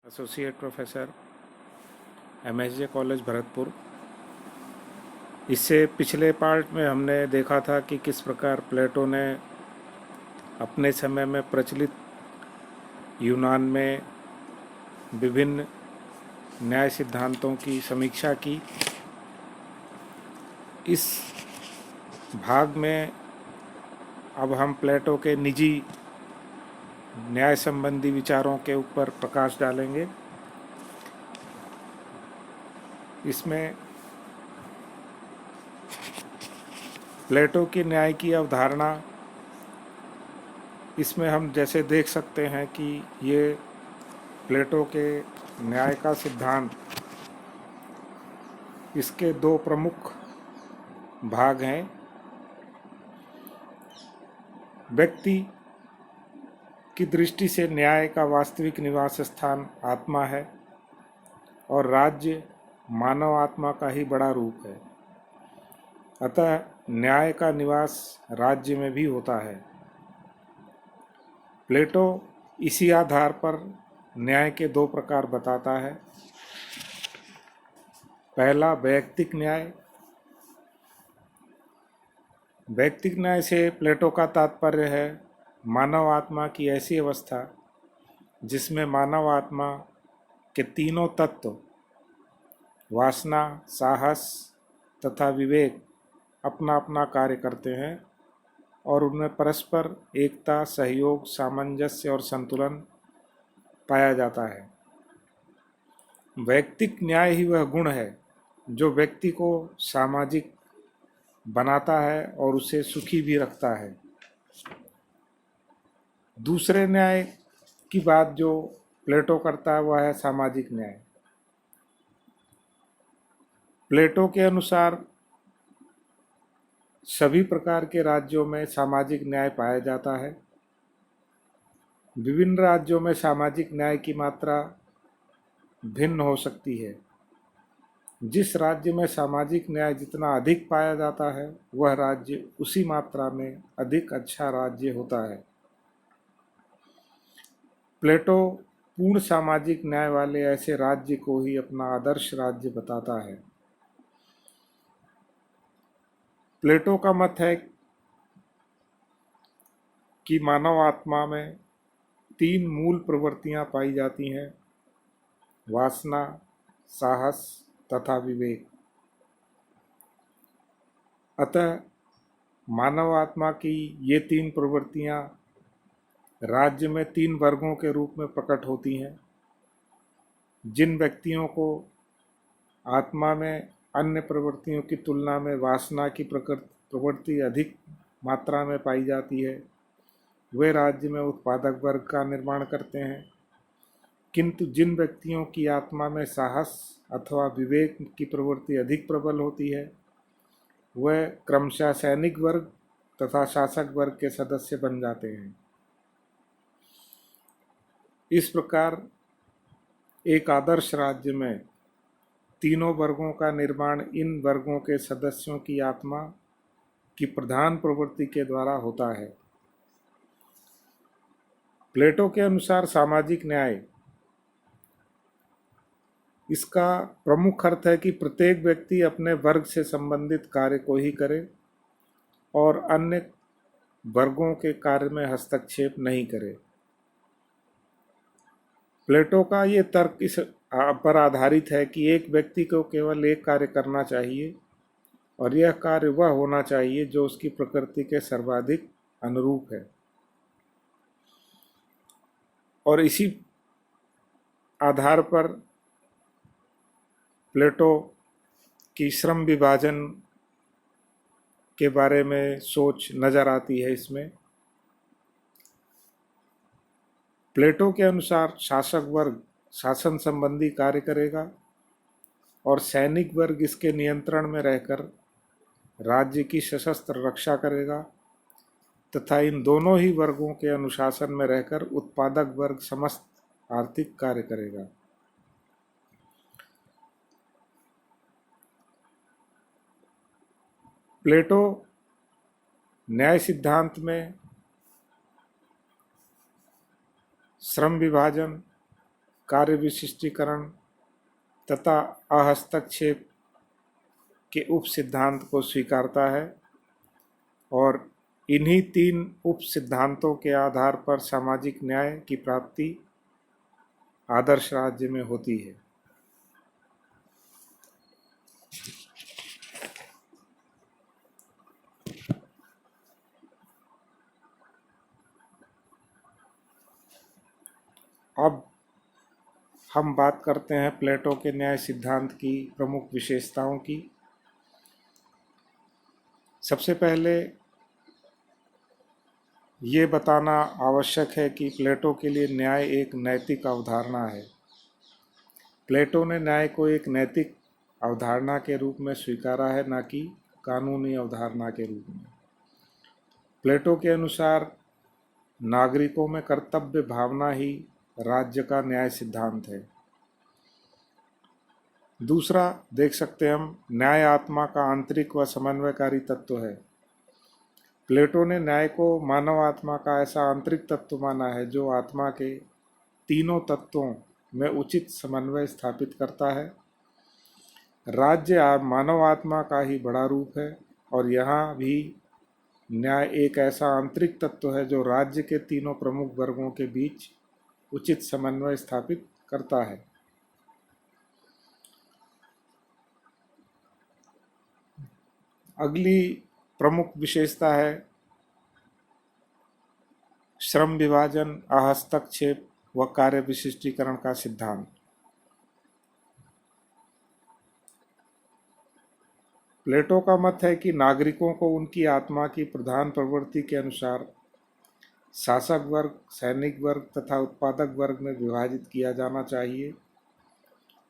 Associate professor MSJ college Bharatpur. इससे पिछले part में हमने देखा था कि किस प्रकार प्लेटो ने अपने समय में प्रचलित यूनान में विभिन्न न्याय सिद्धांतों की समीक्षा की। इस भाग में अब हम प्लेटो के निजी न्याय संबंधी विचारों के ऊपर प्रकाश डालेंगे। इसमें प्लेटो की न्याय की अवधारणा, इसमें हम जैसे देख सकते हैं कि ये प्लेटो के न्याय का सिद्धांत, इसके दो प्रमुख भाग हैं। व्यक्ति की दृष्टि से न्याय का वास्तविक निवास स्थान आत्मा है और राज्य मानव आत्मा का ही बड़ा रूप है। अतः न्याय का निवास राज्य में भी होता है। प्लेटो इसी आधार पर न्याय के दो प्रकार बताता है। पहला, वैयक्तिक न्याय। वैयक्तिक न्याय से प्लेटो का तात्पर्य है मानव आत्मा की ऐसी अवस्था जिसमें मानव आत्मा के तीनों तत्व वासना, साहस तथा विवेक अपना अपना कार्य करते हैं और उनमें परस्पर एकता, सहयोग, सामंजस्य और संतुलन पाया जाता है। वैयक्तिक न्याय ही वह गुण है जो व्यक्ति को सामाजिक बनाता है और उसे सुखी भी रखता है। दूसरे न्याय की बात जो प्लेटो करता है वह है सामाजिक न्याय। प्लेटो के अनुसार सभी प्रकार के राज्यों में सामाजिक न्याय पाया जाता है। विभिन्न राज्यों में सामाजिक न्याय की मात्रा भिन्न हो सकती है। जिस राज्य में सामाजिक न्याय जितना अधिक पाया जाता है वह राज्य उसी मात्रा में अधिक अच्छा राज्य होता है। प्लेटो पूर्ण सामाजिक न्याय वाले ऐसे राज्य को ही अपना आदर्श राज्य बताता है। प्लेटो का मत है कि मानव आत्मा में तीन मूल प्रवृत्तियां पाई जाती हैं: वासना, साहस तथा विवेक। अतः मानव आत्मा की ये तीन प्रवृत्तियां राज्य में तीन वर्गों के रूप में प्रकट होती हैं। जिन व्यक्तियों को आत्मा में अन्य प्रवृत्तियों की तुलना में वासना की प्रवृत्ति अधिक मात्रा में पाई जाती है, वे राज्य में उत्पादक वर्ग का निर्माण करते हैं। किंतु जिन व्यक्तियों की आत्मा में साहस अथवा विवेक की प्रवृत्ति अधिक प्रबल होती है, वह क्रमशः सैनिक वर्ग तथा शासक वर्ग के सदस्य बन जाते हैं। इस प्रकार एक आदर्श राज्य में तीनों वर्गों का निर्माण इन वर्गों के सदस्यों की आत्मा की प्रधान प्रवृत्ति के द्वारा होता है। प्लेटो के अनुसार सामाजिक न्याय, इसका प्रमुख अर्थ है कि प्रत्येक व्यक्ति अपने वर्ग से संबंधित कार्य को ही करे और अन्य वर्गों के कार्य में हस्तक्षेप नहीं करे। प्लेटो का ये तर्क इस पर आधारित है कि एक व्यक्ति को केवल एक कार्य करना चाहिए और यह कार्य वह होना चाहिए जो उसकी प्रकृति के सर्वाधिक अनुरूप है। और इसी आधार पर प्लेटो की श्रम विभाजन के बारे में सोच नजर आती है। इसमें प्लेटो के अनुसार शासक वर्ग शासन संबंधी कार्य करेगा और सैनिक वर्ग इसके नियंत्रण में रहकर राज्य की सशस्त्र रक्षा करेगा तथा इन दोनों ही वर्गों के अनुशासन में रहकर उत्पादक वर्ग समस्त आर्थिक कार्य करेगा। प्लेटो न्याय सिद्धांत में श्रम विभाजन, कार्य विशिष्टीकरण तथा अहस्तक्षेप के उप सिद्धांत को स्वीकारता है और इन्हीं तीन उप सिद्धांतों के आधार पर सामाजिक न्याय की प्राप्ति आदर्श राज्य में होती है। अब हम बात करते हैं प्लेटो के न्याय सिद्धांत की प्रमुख विशेषताओं की। सबसे पहले ये बताना आवश्यक है कि प्लेटो के लिए न्याय एक नैतिक अवधारणा है। प्लेटो ने न्याय को एक नैतिक अवधारणा के रूप में स्वीकारा है, न कि कानूनी अवधारणा के रूप में। प्लेटो के अनुसार नागरिकों में कर्तव्य भावना ही राज्य का न्याय सिद्धांत है। दूसरा देख सकते हैं हम, न्याय आत्मा का आंतरिक व समन्वयकारी तत्व है। प्लेटो ने न्याय को मानव आत्मा का ऐसा आंतरिक तत्व माना है जो आत्मा के तीनों तत्वों में उचित समन्वय स्थापित करता है। राज्य मानव आत्मा का ही बड़ा रूप है और यहाँ भी न्याय एक ऐसा आंतरिक तत्व है जो राज्य के तीनों प्रमुख वर्गों के बीच उचित समन्वय स्थापित करता है। अगली प्रमुख विशेषता है श्रम विभाजन, अहस्तक्षेप व कार्य विशिष्टीकरण का सिद्धांत। प्लेटो का मत है कि नागरिकों को उनकी आत्मा की प्रधान प्रवृत्ति के अनुसार शासक वर्ग, सैनिक वर्ग तथा उत्पादक वर्ग में विभाजित किया जाना चाहिए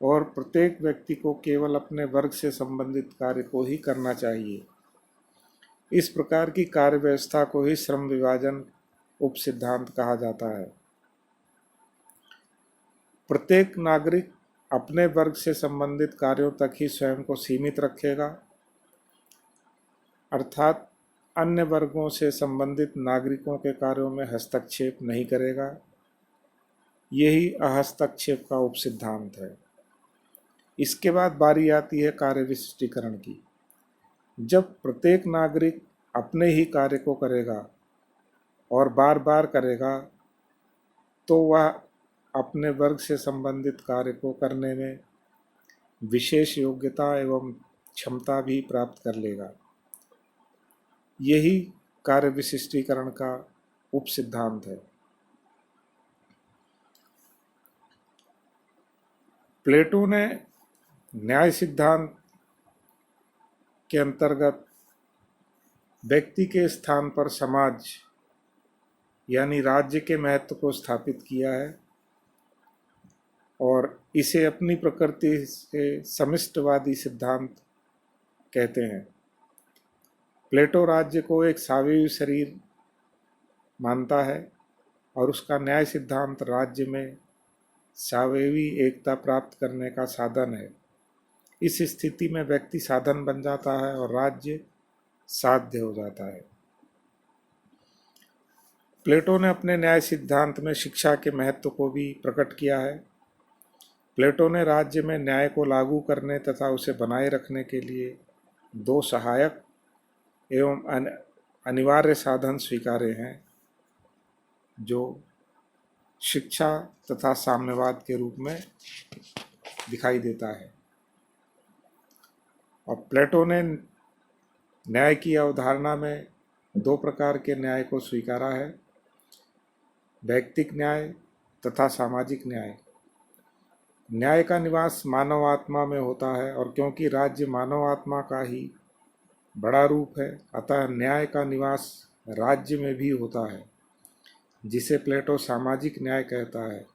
और प्रत्येक व्यक्ति को केवल अपने वर्ग से संबंधित कार्य को ही करना चाहिए। इस प्रकार की कार्य व्यवस्था को ही श्रम विभाजन उप सिद्धांत कहा जाता है। प्रत्येक नागरिक अपने वर्ग से संबंधित कार्यों तक ही स्वयं को सीमित रखेगा, अर्थात अन्य वर्गों से संबंधित नागरिकों के कार्यों में हस्तक्षेप नहीं करेगा। यही अहस्तक्षेप का उप सिद्धांत है। इसके बाद बारी आती है कार्य विशिष्टीकरण की। जब प्रत्येक नागरिक अपने ही कार्य को करेगा और बार बार करेगा तो वह अपने वर्ग से संबंधित कार्य को करने में विशेष योग्यता एवं क्षमता भी प्राप्त कर लेगा। यही कार्य विशिष्टीकरण का उप सिद्धांत है। प्लेटो ने न्याय सिद्धांत के अंतर्गत व्यक्ति के स्थान पर समाज यानी राज्य के महत्व को स्थापित किया है और इसे अपनी प्रकृति से समिष्टवादी सिद्धांत कहते हैं। प्लेटो राज्य को एक सावयवी शरीर मानता है और उसका न्याय सिद्धांत राज्य में सावयवी एकता प्राप्त करने का साधन है। इस स्थिति में व्यक्ति साधन बन जाता है और राज्य साध्य हो जाता है। प्लेटो ने अपने न्याय सिद्धांत में शिक्षा के महत्व को भी प्रकट किया है। प्लेटो ने राज्य में न्याय को लागू करने तथा उसे बनाए रखने के लिए दो सहायक एवं अनिवार्य साधन स्वीकारे हैं, जो शिक्षा तथा साम्यवाद के रूप में दिखाई देता है। और प्लेटो ने न्याय की अवधारणा में दो प्रकार के न्याय को स्वीकारा है, वैयक्तिक न्याय तथा सामाजिक न्याय। न्याय का निवास मानव आत्मा में होता है और क्योंकि राज्य मानव आत्मा का ही बड़ा रूप है, अतः न्याय का निवास राज्य में भी होता है, जिसे प्लेटो सामाजिक न्याय कहता है।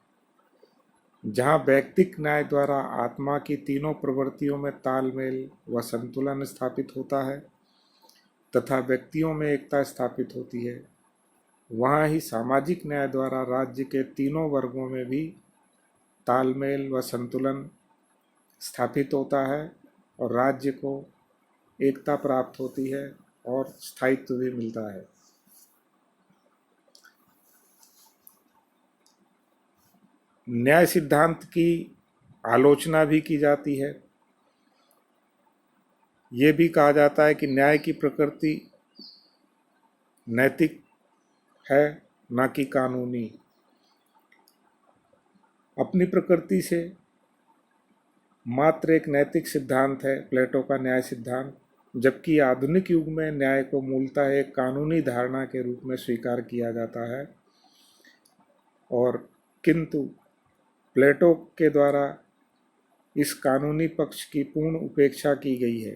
जहाँ वैयक्तिक न्याय द्वारा आत्मा की तीनों प्रवृत्तियों में तालमेल व संतुलन स्थापित होता है तथा व्यक्तियों में एकता स्थापित होती है, वहाँ ही सामाजिक न्याय द्वारा राज्य के तीनों वर्गों में भी तालमेल व संतुलन स्थापित होता है और राज्य को एकता प्राप्त होती है और स्थायित्व भी मिलता है। न्याय सिद्धांत की आलोचना भी की जाती है। ये भी कहा जाता है कि न्याय की प्रकृति नैतिक है, न कि कानूनी। अपनी प्रकृति से मात्र एक नैतिक सिद्धांत है प्लेटो का न्याय सिद्धांत, जबकि आधुनिक युग में न्याय को मूलतः एक कानूनी धारणा के रूप में स्वीकार किया जाता है, और किंतु प्लेटो के द्वारा इस कानूनी पक्ष की पूर्ण उपेक्षा की गई है।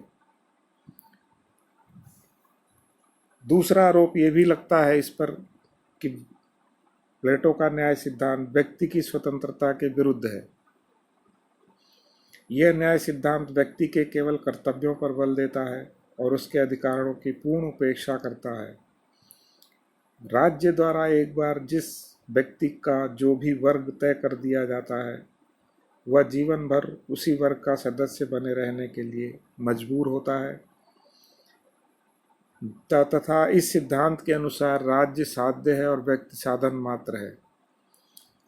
दूसरा आरोप ये भी लगता है इस पर कि प्लेटो का न्याय सिद्धांत व्यक्ति की स्वतंत्रता के विरुद्ध है। यह न्याय सिद्धांत व्यक्ति के केवल कर्तव्यों पर बल देता है और उसके अधिकारों की पूर्ण उपेक्षा करता है। राज्य द्वारा एक बार जिस व्यक्ति का जो भी वर्ग तय कर दिया जाता है, वह जीवन भर उसी वर्ग का सदस्य बने रहने के लिए मजबूर होता है, तथा इस सिद्धांत के अनुसार राज्य साध्य है और व्यक्ति साधन मात्र है।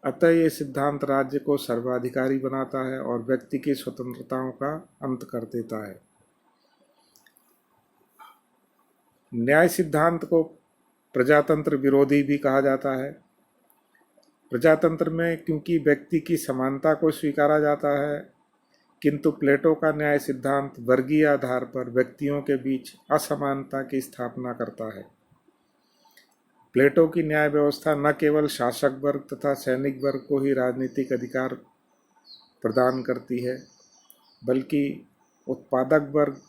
अतः ये सिद्धांत राज्य को सर्वाधिकारी बनाता है और व्यक्ति की स्वतंत्रताओं का अंत कर देता है। न्याय सिद्धांत को प्रजातंत्र विरोधी भी कहा जाता है। प्रजातंत्र में क्योंकि व्यक्ति की समानता को स्वीकारा जाता है, किंतु प्लेटो का न्याय सिद्धांत वर्गीय आधार पर व्यक्तियों के बीच असमानता की स्थापना करता है। प्लेटो की न्याय व्यवस्था न केवल शासक वर्ग तथा सैनिक वर्ग को ही राजनीतिक अधिकार प्रदान करती है, बल्कि उत्पादक वर्ग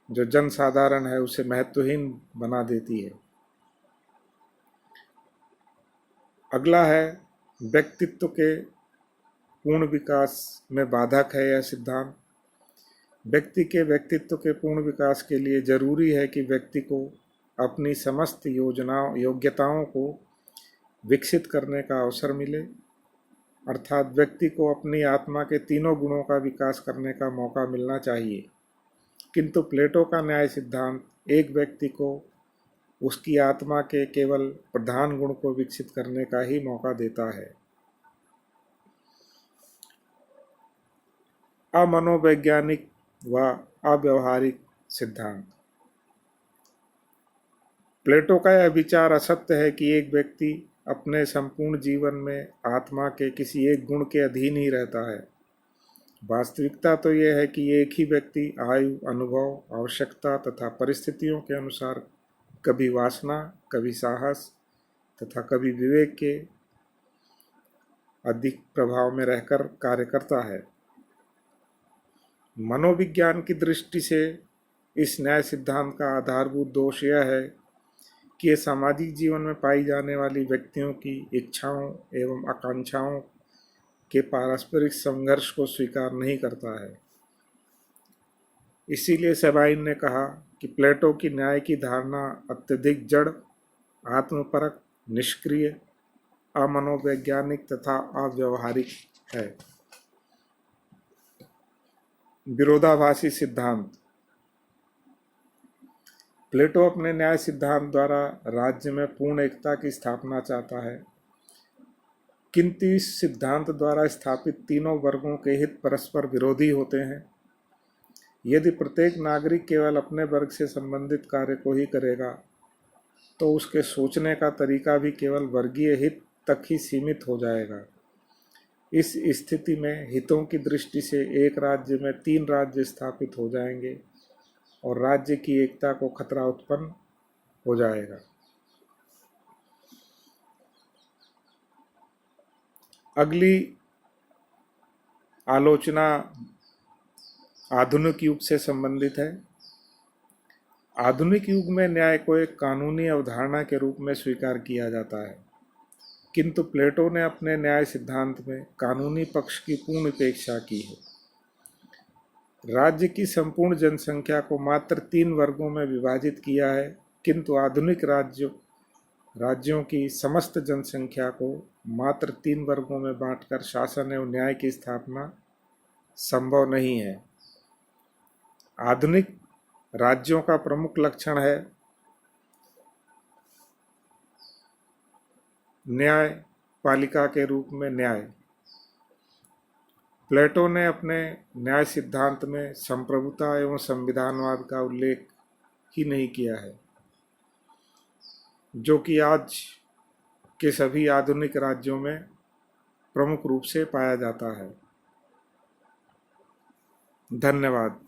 जो जनसाधारण है उसे महत्वहीन बना देती है। अगला है व्यक्तित्व के पूर्ण विकास में बाधक है यह सिद्धांत। व्यक्ति के व्यक्तित्व के पूर्ण विकास के लिए जरूरी है कि व्यक्ति को अपनी समस्त योग्यताओं को विकसित करने का अवसर मिले, अर्थात व्यक्ति को अपनी आत्मा के तीनों गुणों का विकास करने का मौका मिलना चाहिए। किंतु प्लेटो का न्याय सिद्धांत एक व्यक्ति को उसकी आत्मा के केवल प्रधान गुण को विकसित करने का ही मौका देता है। अमनोवैज्ञानिक व अव्यवहारिक सिद्धांत। प्लेटो का यह विचार असत्य है कि एक व्यक्ति अपने संपूर्ण जीवन में आत्मा के किसी एक गुण के अधीन ही रहता है। वास्तविकता तो यह है कि एक ही व्यक्ति आयु, अनुभव, आवश्यकता तथा परिस्थितियों के अनुसार कभी वासना, कभी साहस तथा कभी विवेक के अधिक प्रभाव में रहकर कार्य करता है। मनोविज्ञान की दृष्टि से इस न्याय सिद्धांत का आधारभूत दोष यह है कि ये सामाजिक जीवन में पाई जाने वाली व्यक्तियों की इच्छाओं एवं आकांक्षाओं के पारस्परिक संघर्ष को स्वीकार नहीं करता है। इसीलिए सेबाइन ने कहा कि प्लेटो की न्याय की धारणा अत्यधिक जड़, आत्मपरक, निष्क्रिय, अमनोवैज्ञानिक तथा अव्यवहारिक है। विरोधाभासी सिद्धांत। प्लेटो अपने न्याय सिद्धांत द्वारा राज्य में पूर्ण एकता की स्थापना चाहता है, किंतु इस सिद्धांत द्वारा स्थापित तीनों वर्गों के हित परस्पर विरोधी होते हैं। यदि प्रत्येक नागरिक केवल अपने वर्ग से संबंधित कार्य को ही करेगा, तो उसके सोचने का तरीका भी केवल वर्गीय हित तक ही सीमित हो जाएगा। इस स्थिति में हितों की दृष्टि से एक राज्य में 3 राज्य स्थापित हो जाएंगे और राज्य की एकता को खतरा उत्पन्न हो जाएगा। अगली आलोचना आधुनिक युग से संबंधित है। आधुनिक युग में न्याय को एक कानूनी अवधारणा के रूप में स्वीकार किया जाता है, किंतु प्लेटो ने अपने न्याय सिद्धांत में कानूनी पक्ष की पूर्ण उपेक्षा की है। राज्य की संपूर्ण जनसंख्या को मात्र 3 वर्गों में विभाजित किया है, किंतु आधुनिक राज्यों की समस्त जनसंख्या को मात्र 3 वर्गों में बांटकर शासन एवं न्याय की स्थापना संभव नहीं है। आधुनिक राज्यों का प्रमुख लक्षण है न्यायपालिका के रूप में न्याय, प्लेटो ने अपने न्याय सिद्धांत में संप्रभुता एवं संविधानवाद का उल्लेख ही नहीं किया है, जो कि आज के सभी आधुनिक राज्यों में प्रमुख रूप से पाया जाता है। धन्यवाद।